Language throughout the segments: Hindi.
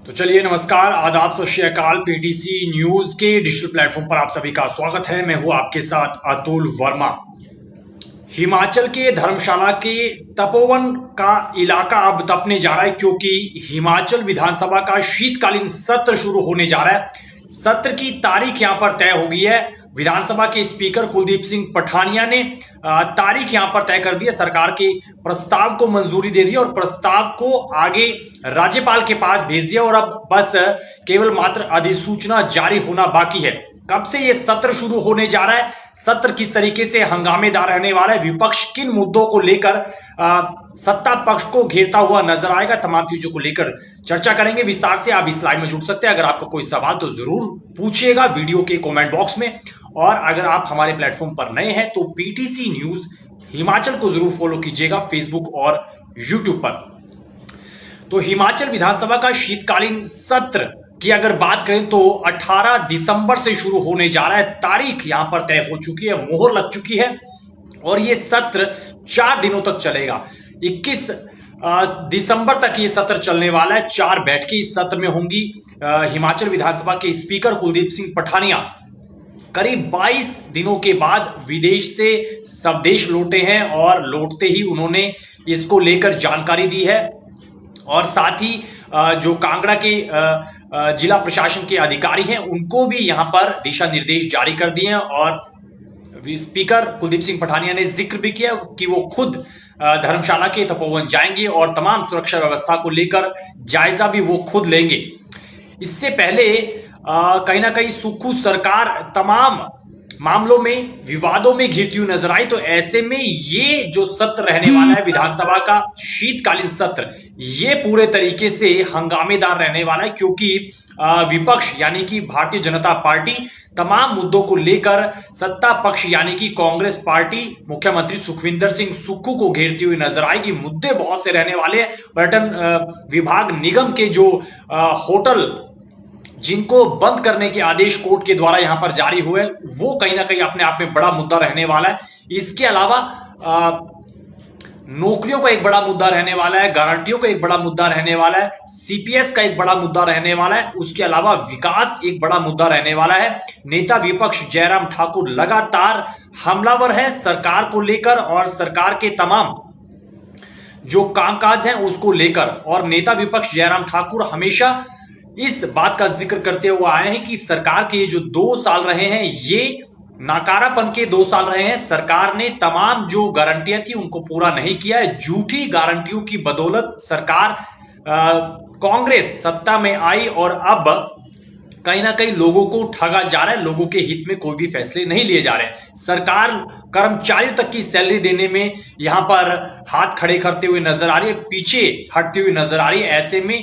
तो चलिए, नमस्कार, आदाब, सत श्री अकाल। पीटीसी न्यूज के डिजिटल प्लेटफॉर्म पर आप सभी का स्वागत है। मैं हूं आपके साथ अतुल वर्मा। हिमाचल के धर्मशाला के तपोवन का इलाका अब तपने जा रहा है क्योंकि हिमाचल विधानसभा का शीतकालीन सत्र शुरू होने जा रहा है। सत्र की तारीख यहां पर तय हो गई है। विधानसभा के स्पीकर कुलदीप सिंह पठानिया ने तारीख यहां पर तय कर दी है। सरकार के प्रस्ताव को मंजूरी दे दी और प्रस्ताव को आगे राज्यपाल के पास भेज दिया और अब बस केवल मात्र अधिसूचना जारी होना बाकी है। कब से ये सत्र शुरू होने जा रहा है, सत्र किस तरीके से हंगामेदार रहने वाला है, विपक्ष किन मुद्दों को लेकर सत्ता पक्ष को घेरता हुआ नजर आएगा, तमाम चीजों को लेकर चर्चा करेंगे विस्तार से। आप इस लाइव में जुड़ सकते हैं। अगर आपका कोई सवाल तो जरूर पूछिएगा वीडियो के कमेंट बॉक्स में। और अगर आप हमारे प्लेटफॉर्म पर नए हैं तो पीटीसी न्यूज हिमाचल को जरूर फॉलो कीजिएगा फेसबुक और यूट्यूब पर। तो हिमाचल विधानसभा का शीतकालीन सत्र की अगर बात करें तो 18 दिसंबर से शुरू होने जा रहा है। तारीख यहां पर तय हो चुकी है, मोहर लग चुकी है और यह सत्र 4 दिनों तक चलेगा। 21 दिसंबर तक ये सत्र चलने वाला है। 4 बैठकें इस सत्र में होंगी। हिमाचल विधानसभा के स्पीकर कुलदीप सिंह पठानिया करीब 22 दिनों के बाद विदेश से स्वदेश लौटे हैं और लौटते ही उन्होंने इसको लेकर जानकारी दी है। और साथ ही जो कांगड़ा के जिला प्रशासन के अधिकारी हैं उनको भी यहां पर दिशा निर्देश जारी कर दिए हैं। और स्पीकर कुलदीप सिंह पठानिया ने जिक्र भी किया कि वो खुद धर्मशाला के तपोवन जाएंगे और तमाम सुरक्षा व्यवस्था को लेकर जायजा भी वो खुद लेंगे। इससे पहले कहीं ना कहीं सुक्खू सरकार तमाम मामलों में विवादों में घिरती हुई नजर आई। तो ऐसे में ये जो सत्र रहने वाला है विधानसभा का शीतकालीन सत्र, ये पूरे तरीके से हंगामेदार रहने वाला है क्योंकि विपक्ष यानी कि भारतीय जनता पार्टी तमाम मुद्दों को लेकर सत्ता पक्ष यानी कि कांग्रेस पार्टी मुख्यमंत्री सुखविंदर सिंह सुक्खू को घेरती हुई नजर आएगी। मुद्दे बहुत से रहने वाले हैं। पर्यटन विभाग निगम के जो होटल जिनको बंद करने के आदेश कोर्ट के द्वारा यहां पर जारी हुए, वो कहीं ना कहीं अपने आप में बड़ा मुद्दा रहने वाला है। इसके अलावा नौकरियों का एक बड़ा मुद्दा रहने वाला है, गारंटियों का एक बड़ा मुद्दा रहने वाला है, सीपीएस का एक बड़ा मुद्दा रहने वाला है। उसके अलावा विकास एक बड़ा मुद्दा रहने वाला है। नेता विपक्ष जयराम ठाकुर लगातार हमलावर है सरकार को लेकर और सरकार के तमाम जो कामकाज हैं उसको लेकर। और नेता विपक्ष जयराम ठाकुर हमेशा इस बात का जिक्र करते हुए आए हैं कि सरकार के ये जो 2 साल रहे हैं ये नाकारापन के 2 साल रहे हैं। सरकार ने तमाम जो गारंटियां थी उनको पूरा नहीं किया है। झूठी गारंटियों की बदौलत सरकार कांग्रेस सत्ता में आई और अब कहीं ना कहीं लोगों को ठगा जा रहा है। लोगों के हित में कोई भी फैसले नहीं लिए जा रहे। सरकार कर्मचारियों तक की सैलरी देने में यहां पर हाथ खड़े करते हुए नजर आ रही है, पीछे हटती हुई नजर आ रही है। ऐसे में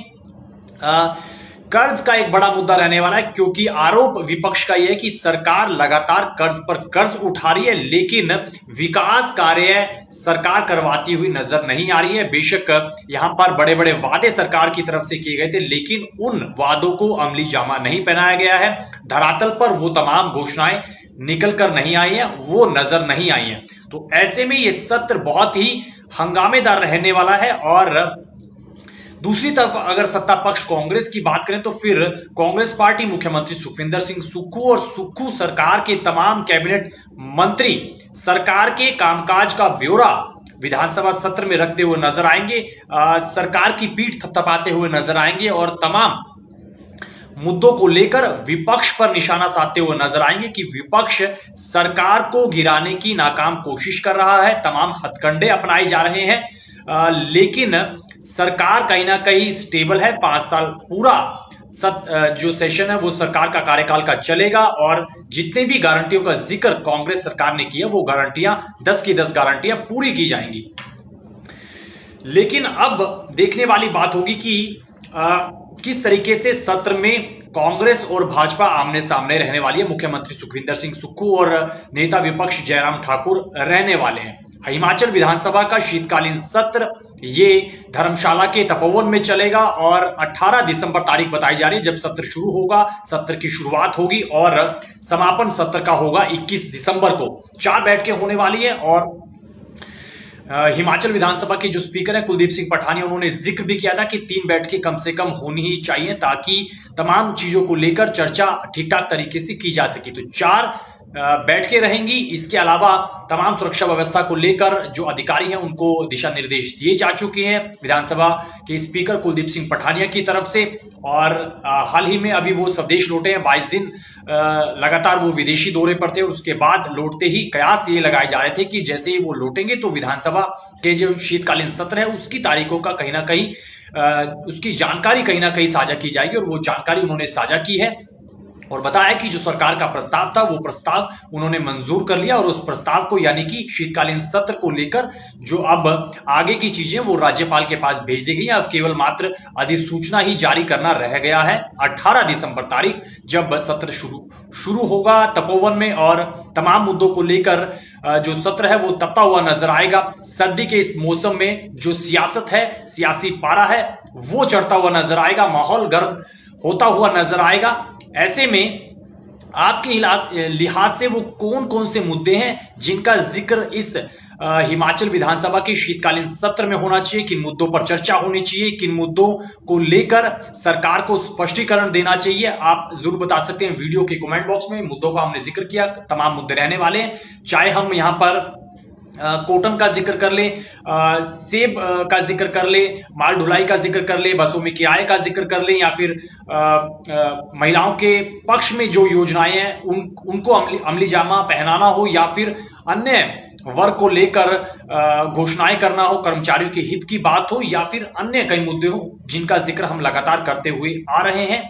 कर्ज का एक बड़ा मुद्दा रहने वाला है क्योंकि आरोप विपक्ष का यह है कि सरकार लगातार कर्ज पर कर्ज उठा रही है लेकिन विकास कार्य सरकार करवाती हुई नजर नहीं आ रही है। बेशक यहां पर बड़े बड़े वादे सरकार की तरफ से किए गए थे लेकिन उन वादों को अमली जामा नहीं पहनाया गया है। धरातल पर वो तमाम घोषणाएं निकल कर नहीं आई है, वो नजर नहीं आई है। तो ऐसे में ये सत्र बहुत ही हंगामेदार रहने वाला है। और दूसरी तरफ अगर सत्ता पक्ष कांग्रेस की बात करें तो फिर कांग्रेस पार्टी मुख्यमंत्री सुखविंदर सिंह सुक्खू और सुक्खू सरकार के तमाम कैबिनेट मंत्री सरकार के कामकाज का ब्यौरा विधानसभा सत्र में रखते हुए नजर आएंगे, सरकार की पीठ थपथपाते हुए नजर आएंगे और तमाम मुद्दों को लेकर विपक्ष पर निशाना साधते हुए नजर आएंगे कि विपक्ष सरकार को गिराने की नाकाम कोशिश कर रहा है, तमाम हथकंडे अपनाए जा रहे हैं लेकिन सरकार कहीं ना कहीं स्टेबल है। 5 साल पूरा जो सेशन है वो सरकार का कार्यकाल का चलेगा और जितने भी गारंटियों का जिक्र कांग्रेस सरकार ने किया वो गारंटियां 10 की 10 गारंटियां पूरी की जाएंगी। लेकिन अब देखने वाली बात होगी कि किस तरीके से सत्र में कांग्रेस और भाजपा आमने सामने रहने वाली है। मुख्यमंत्री सुखविंदर सिंह सुक्खू और नेता विपक्ष जयराम ठाकुर रहने वाले हैं। हिमाचल विधानसभा का शीतकालीन सत्र ये धर्मशाला के तपोवन में चलेगा और 18 दिसंबर तारीख बताई जा रही है जब सत्र शुरू होगा। सत्र की शुरुआत होगी और समापन सत्र का होगा 21 दिसंबर को। 4 बैठकें होने वाली है और हिमाचल विधानसभा के जो स्पीकर हैं कुलदीप सिंह पठानिया, उन्होंने जिक्र भी किया था कि 3 बैठकें कम से कम होनी ही चाहिए ताकि तमाम चीजों को लेकर चर्चा ठीक ठाक तरीके से की जा सके। तो 4 बैठकें रहेंगी। इसके अलावा तमाम सुरक्षा व्यवस्था को लेकर जो अधिकारी हैं उनको दिशा निर्देश दिए जा चुके हैं विधानसभा के स्पीकर कुलदीप सिंह पठानिया की तरफ से। और हाल ही में अभी वो स्वदेश लौटे हैं। 22 दिन लगातार वो विदेशी दौरे पर थे और उसके बाद लौटते ही कयास ये लगाए जा रहे थे कि जैसे ही वो लौटेंगे तो विधानसभा के जो शीतकालीन सत्र है उसकी तारीखों का कहीं ना कहीं उसकी जानकारी कहीं ना कहीं साझा की जाएगी। और वो जानकारी उन्होंने साझा की है और बताया कि जो सरकार का प्रस्ताव था वो प्रस्ताव उन्होंने मंजूर कर लिया और उस प्रस्ताव को यानी कि शीतकालीन सत्र को लेकर जो अब आगे की चीजें वो राज्यपाल के पास भेज दी गई है। अब केवल मात्र अधिसूचना ही जारी करना रह गया है। 18 दिसंबर तारीख जब सत्र शुरू होगा तपोवन में और तमाम मुद्दों को लेकर जो सत्र है वो तपता हुआ नजर आएगा। सर्दी के इस मौसम में जो सियासत है, सियासी पारा है वो चढ़ता हुआ नजर आएगा, माहौल गर्म होता हुआ नजर आएगा। ऐसे में आपके लिहाज से वो कौन कौन से मुद्दे हैं जिनका जिक्र इस हिमाचल विधानसभा के शीतकालीन सत्र में होना चाहिए, किन मुद्दों पर चर्चा होनी चाहिए, किन मुद्दों को लेकर सरकार को स्पष्टीकरण देना चाहिए, आप जरूर बता सकते हैं वीडियो के कमेंट बॉक्स में। मुद्दों का हमने जिक्र किया, तमाम मुद्दे रहने वाले हैं, चाहे हम यहां पर कॉटन का जिक्र कर ले, सेब का जिक्र कर ले, माल ढुलाई का जिक्र कर ले, बसों में किराए का जिक्र कर ले, या फिर महिलाओं के पक्ष में जो योजनाएं हैं उनको अमली जामा पहनाना हो, या फिर अन्य वर्ग को लेकर घोषणाएं करना हो, कर्मचारियों के हित की बात हो, या फिर अन्य कई मुद्दे हो जिनका जिक्र हम लगातार करते हुए आ रहे हैं।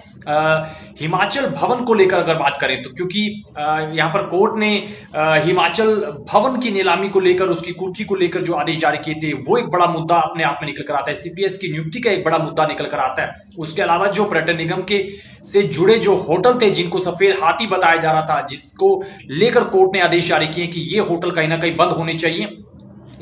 हिमाचल भवन को लेकर अगर बात करें तो क्योंकि यहां पर कोर्ट ने हिमाचल भवन की नीलामी को लेकर, उसकी कुर्की को लेकर जो आदेश जारी किए थे वो एक बड़ा मुद्दा अपने आप में निकल कर आता है। सीपीएस की नियुक्ति का एक बड़ा मुद्दा निकल कर आता है। उसके अलावा जो पर्यटन निगम के से जुड़े जो होटल थे जिनको सफेद हाथी बताया जा रहा था, जिसको लेकर कोर्ट ने आदेश जारी किए कि ये होटल कहीं ना कहीं बंद होने चाहिए,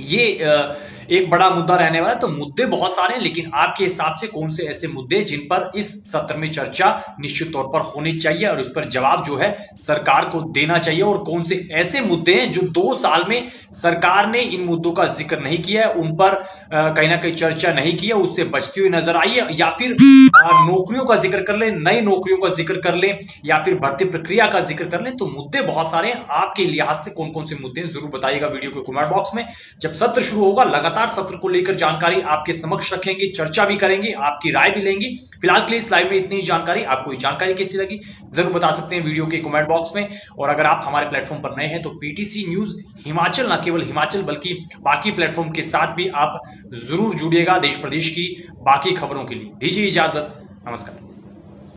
ये एक बड़ा मुद्दा रहने वाला है। तो मुद्दे बहुत सारे हैं, लेकिन आपके हिसाब से कौन से ऐसे मुद्दे जिन पर इस सत्र में चर्चा निश्चित तौर पर होनी चाहिए और उस पर जवाब जो है सरकार को देना चाहिए, और कौन से ऐसे मुद्दे हैं जो 2 साल में सरकार ने इन मुद्दों का जिक्र नहीं किया है, उन पर कहीं ना कहीं चर्चा नहीं की है, उससे बचती हुई नजर आई है, या फिर नौकरियों का जिक्र कर ले, नई नौकरियों का जिक्र कर ले, या फिर भर्ती प्रक्रिया का जिक्र कर ले। तो मुद्दे बहुत सारे हैं। आपके लिहाज से कौन कौन से मुद्दे हैं जरूर बताइएगा वीडियो के कमेंट बॉक्स में। जब सत्र शुरू होगा लगातार सत्र को लेकर जानकारी आपके समक्ष रखेंगे, चर्चा भी करेंगे, आपकी राय भी लेंगे। फिलहाल के लिए इस लाइव में इतनी जानकारी। आपको ये जानकारी कैसी लगी जरूर बता सकते हैं वीडियो के कमेंट बॉक्स में। और अगर आप हमारे प्लेटफॉर्म पर नए हैं तो पीटीसी न्यूज हिमाचल, न केवल हिमाचल बल्कि बाकी प्लेटफॉर्म के साथ भी आप जरूर जुड़िएगा देश प्रदेश की बाकी खबरों के लिए। दीजिए इजाजत, नमस्कार।